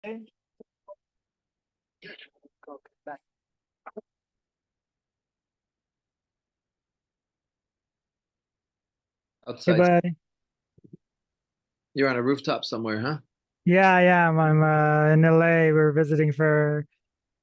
Go back. Hey, Outside. buddy. You're on a rooftop somewhere, huh? Yeah, yeah. I'm in LA. We're visiting for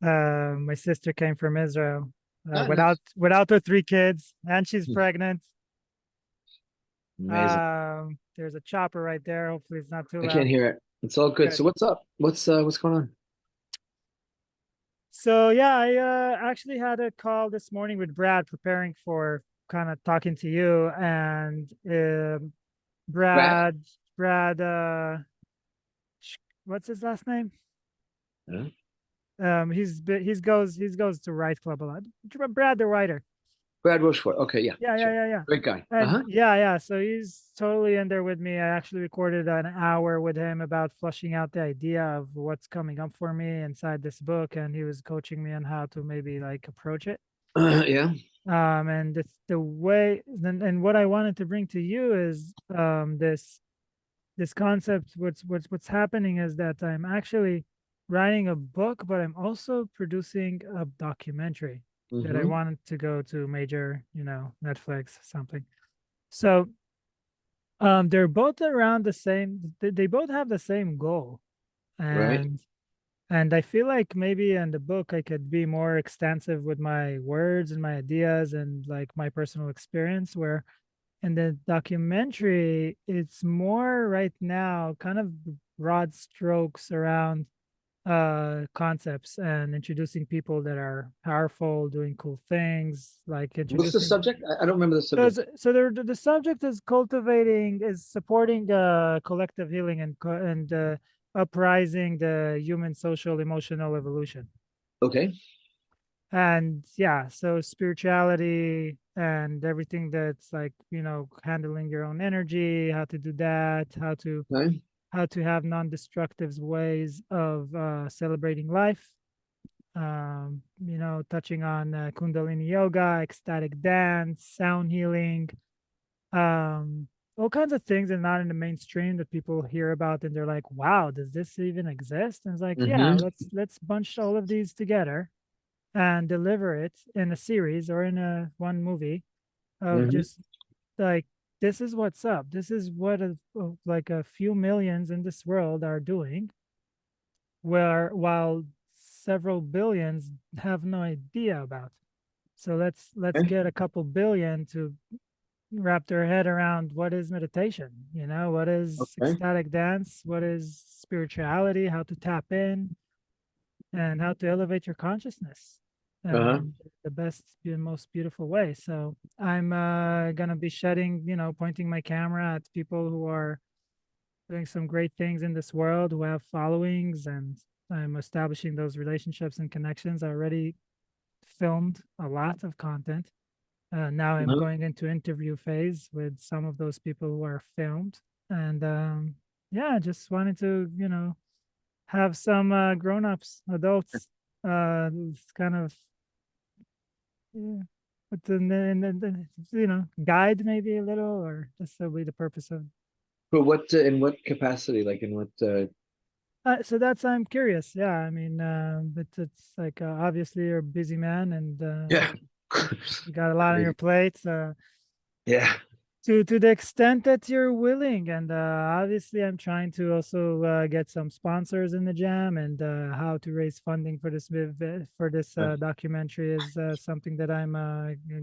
my sister came from Israel Ah, without nice. her 3 kids, and she's Hmm. pregnant. Amazing. There's a chopper right there. Hopefully, it's not too I can't loud. hear it. It's all good. Good. So what's up? What's going on? So yeah, I actually had a call this morning with Brad, preparing for kind of talking to you, and Brad? Brad, Brad, what's his last name? Huh? He goes to Write Club a lot. Brad the writer. Brad Rochefort. Okay, yeah, Yeah, yeah, sure. yeah, yeah. Great guy. And Uh-huh. yeah, yeah. So he's totally in there with me. I actually recorded an hour with him about fleshing out the idea of what's coming up for me inside this book, and he was coaching me on how to maybe like approach it. Yeah. And the way and what I wanted to bring to you is this concept. What's happening is that I'm actually writing a book, but I'm also producing a documentary that I Mm-hmm. wanted to go to major, Netflix something. So they're both around the same. They both have the same goal, Right. and I feel like maybe in the book I could be more extensive with my words and my ideas and like my personal experience, where in the documentary, it's more right now kind of broad strokes around concepts and introducing people that are powerful, doing cool things, like What's the introducing. subject? I don't remember the subject. The subject is supporting collective healing and uprising the human social emotional evolution. Okay. And yeah, so spirituality and everything that's like, handling your own energy, how to do that, Okay. how to have non-destructive ways of celebrating life. Touching on Kundalini yoga, ecstatic dance, sound healing, all kinds of things, and not in the mainstream that people hear about, and they're like, "Wow, does this even exist?" And it's like, "Yeah, Mm-hmm. let's bunch all of these together and deliver it in a series or in a one movie of Mm-hmm. just like this is what's up. This is what like a few millions in this world are doing, where while several billions have no idea about. So let's Okay. get a couple billion to wrap their head around what is meditation, what is Okay. ecstatic dance, what is spirituality, how to tap in, and how to elevate your consciousness Uh-huh. the best and most beautiful way. So I'm gonna be pointing my camera at people who are doing some great things in this world, who have followings, and I'm establishing those relationships and connections. I already filmed a lot of content. Now I'm Uh-huh. going into interview phase with some of those people who are filmed, and yeah, I just wanted to have some grown-ups, adults, kind of, yeah, but then guide maybe a little, or just that'll be the purpose of. But what in what capacity? Like in what So that's I'm curious. Yeah, I mean, but it's like obviously you're a busy man, and yeah. you got a lot on your Crazy. plate. Yeah. To the extent that you're willing, and obviously I'm trying to also get some sponsors in the jam, and how to raise funding for this Uh, documentary is something that I'm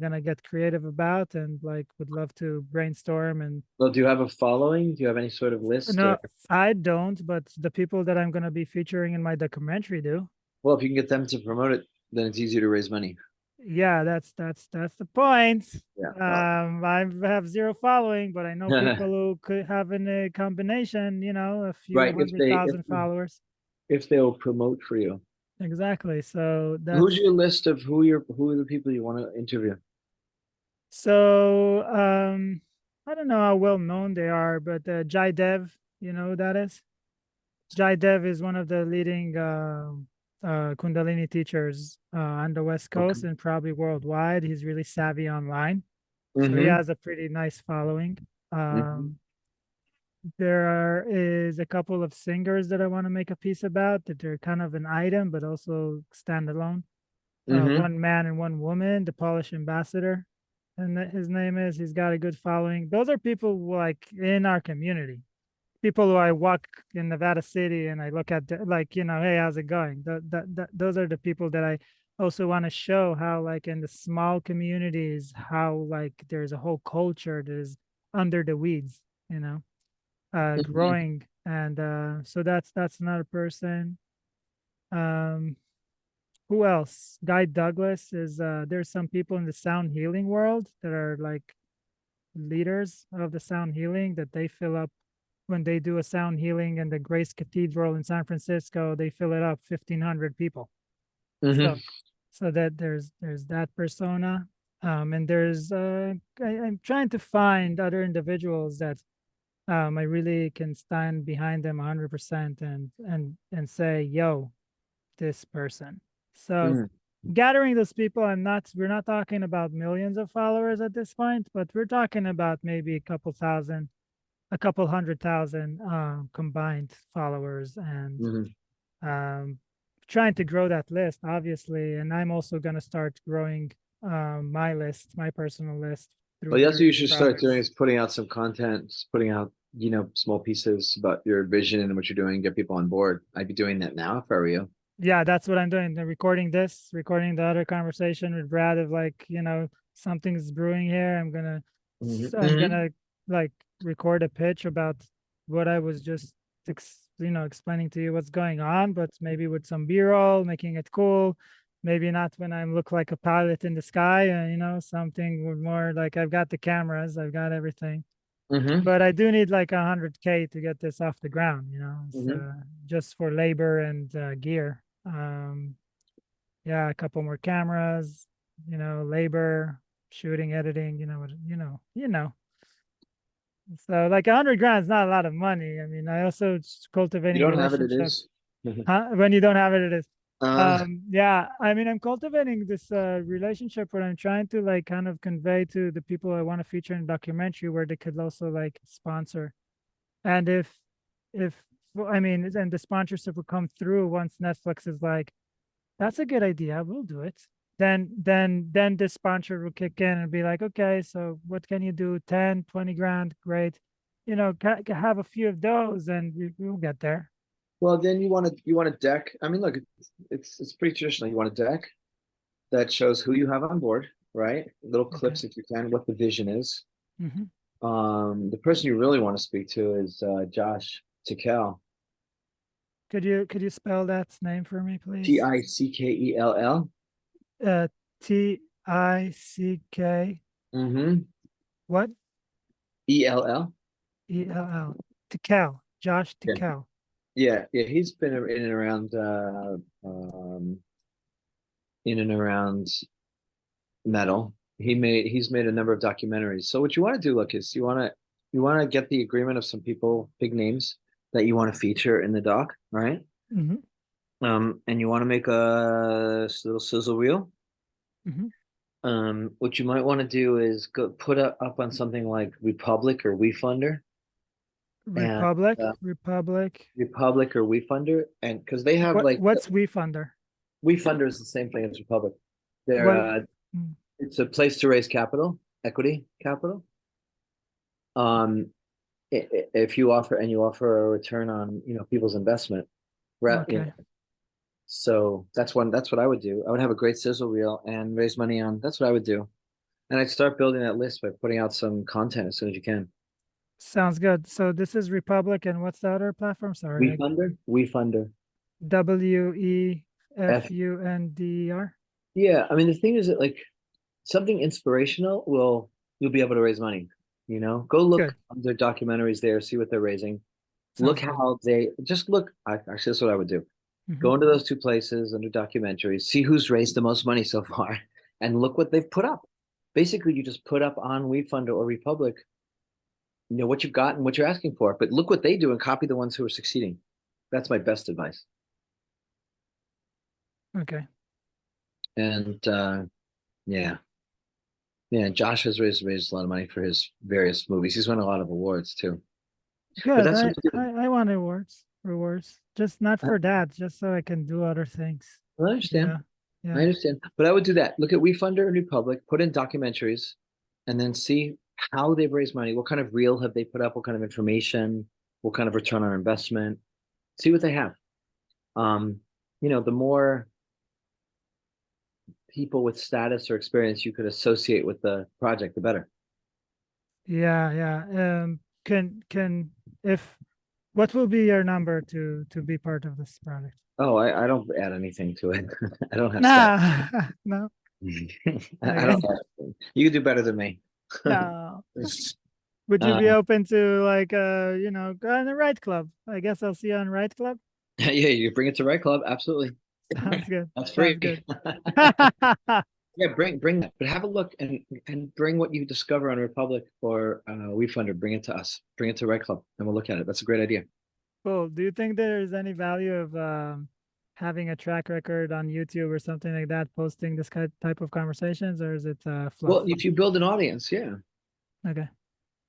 gonna get creative about, and like would love to brainstorm. And well, do you have a following? Do you have any sort of list no, or I don't, but the people that I'm gonna be featuring in my documentary do. well, if you can get them to promote it, then it's easier to raise money. Yeah, that's the point. Yeah. I have zero following, but I know people who could have in a combination, a few Right. hundred thousand followers. If they'll promote for you. Exactly. So Who's your list of who are the people you want to interview? so I don't know how well known they are, but Jai Dev, you know who that is? Jai Dev is one of the leading Kundalini teachers on the West Okay. Coast and probably worldwide. He's really savvy online. So he Mm-hmm. has a pretty nice following. Mm-hmm. Um, is a couple of singers that I want to make a piece about that they're kind of an item, but also standalone. Mm-hmm. One man and one woman, the Polish ambassador, and his name is. He's got a good following. Those are people like in our community, people who I walk in Nevada City and I look at like, hey, how's it going? Those are the people that I also want to show how like in the small communities, how like there's a whole culture that is under the weeds, Mm-hmm. growing. And so that's another person. Um, who else? Guy Douglas is there's some people in the sound healing world that are like leaders of the sound healing that they fill up when they do a sound healing in the Grace Cathedral in San Francisco. They fill it up 1,500 people. Mm-hmm. So so that there's that persona. And there's I'm trying to find other individuals that I really can stand behind them 100% and say, yo, this person. So Mm-hmm. gathering those people, we're not talking about millions of followers at this point, but we're talking about maybe a couple 100,000 combined followers, and Mm-hmm. um, trying to grow that list, obviously. And I'm also going to start growing my personal list Well, through that's what you various should start doing projects. is putting out some content, putting out, small pieces about your vision and what you're doing, get people on board. I'd be doing that now if I were you. Yeah, that's what I'm doing. Recording this, recording the other conversation with Brad of like, something's brewing here. I'm Mm-hmm. gonna like record a pitch about what I was just explaining to you what's going on, but maybe with some B-roll, making it cool. Maybe not when I look like a pilot in the sky, something with more like I've got the cameras, I've got everything. Mm-hmm. But I do need like 100K to get this off the ground, it's, Mm-hmm. just for labor and gear. Yeah, a couple more cameras, labor, shooting, editing, So like 100 grand is not a lot of money. I mean, I also You cultivating don't have it, it relationships. is. Huh? When you don't have it, it is. Uh, Yeah, I mean, I'm cultivating this relationship where I'm trying to like kind of convey to the people I want to feature in a documentary where they could also like sponsor. And if well, I mean, and the sponsorship will come through once Netflix is like, that's a good idea, we'll do it. Then the sponsor will kick in and be like, okay, so what can you do? 10, 20 grand, great. Have a few of those and we'll get there. well, then you want a deck. I mean, look, it's pretty traditional. You want a deck that shows who you have on board, right? Little Okay. clips if you can, what the vision is. Hmm. The person you really want to speak to is Josh Tickell, Could you spell that name for me, please? Tickell. Uh, Tick. Mm-hmm. What? ELL. ELL. Tical. Josh Yeah, Tical. yeah. He's been in and around metal. He's made a number of documentaries. So what you want to do, look, is you want to get the agreement of some people, big names that you want to feature in the doc, right? Hmm. And you want to make a little sizzle reel. Hmm. What you might want to do is go put up on something like Republic or WeFunder, and uh, Republic. Republic or WeFunder, and because they have like What's WeFunder? WeFunder is the same thing as Republic. They're What? Mm, it's a place to raise capital, equity capital. Um, if you offer a return on people's investment, okay. so that's what I would do. I would have a great sizzle reel and raise money on. That's what I would do, and I'd start building that list by putting out some content as soon as you can. Sounds good. So this is Republic, and what's the other platform? Sorry, WeFunder. F. WeFunder. Yeah, I mean the thing is that like something inspirational you'll be able to raise money. Go look Good. on their documentaries there, see what they're raising. Look Sounds good. how they just look. Actually, that's what I would do. Hmm. Go into those two places under documentaries, see who's raised the most money so far, and look what they've put up. Basically, you just put up on WeFunder or Republic, what you've got and what you're asking for. But look what they do and copy the ones who are succeeding. That's my best advice. Okay. And yeah, yeah. Josh has raised a lot of money for his various movies. He's won a lot of awards too. Good. that's I, what we do. I want rewards, just not for that, just so I can do other things. I understand. Yeah. I Yeah. understand. But I would do that. Look at WeFunder or New Public, put in documentaries, and then see how they've raised money. What kind of reel have they put up? What kind of information? What kind of return on investment? See what they have. Um, the more people with status or experience you could associate with the project, the better. Yeah. Yeah. Can if what will be your number to be part of this project? Oh, I don't add anything to it. I don't have stats. Nah, no. I don't Okay. add anything. You can do better than me. No. Would you be open to like go in the right club? I guess I'll see you on right club. Yeah, you bring it to Right Club. Absolutely. Sounds good. That's Sounds free. good. Yeah, bring that, but have a look and bring what you discover on Republic or WeFunder. Bring it to us. Bring it to Right Club, and we'll look at it. That's a great idea. Cool. Do you think there's any value of having a track record on YouTube or something like that, posting this type of conversations, or is it fluff? Well, if you build an audience, yeah. Okay.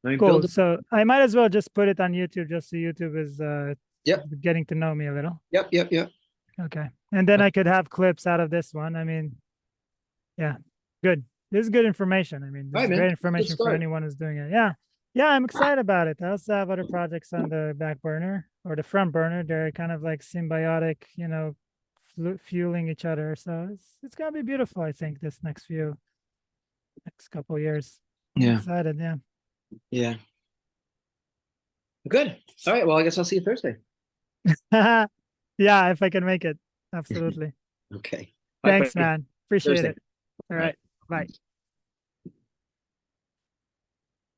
I mean, Cool. build it. So I might as well just put it on YouTube just so YouTube is Yep, getting to know me a little. yep. Okay. And then I could have clips out of this one. I mean, yeah, good. This is good information. I mean, All this right, is man. great Good information for start. anyone who's doing it. Yeah. Yeah, I'm excited about it. I also have other projects on the back burner or the front burner. They're kind of like symbiotic, fueling each other. So it's gonna be beautiful, I think, this next couple of years. I'm Yeah, excited, yeah. yeah. Good. All right. Well, I guess I'll see you Thursday. Yeah, if I can make it. Absolutely. Okay. Bye, Thanks, buddy. man. Appreciate Thursday. it. All All right. right. Bye.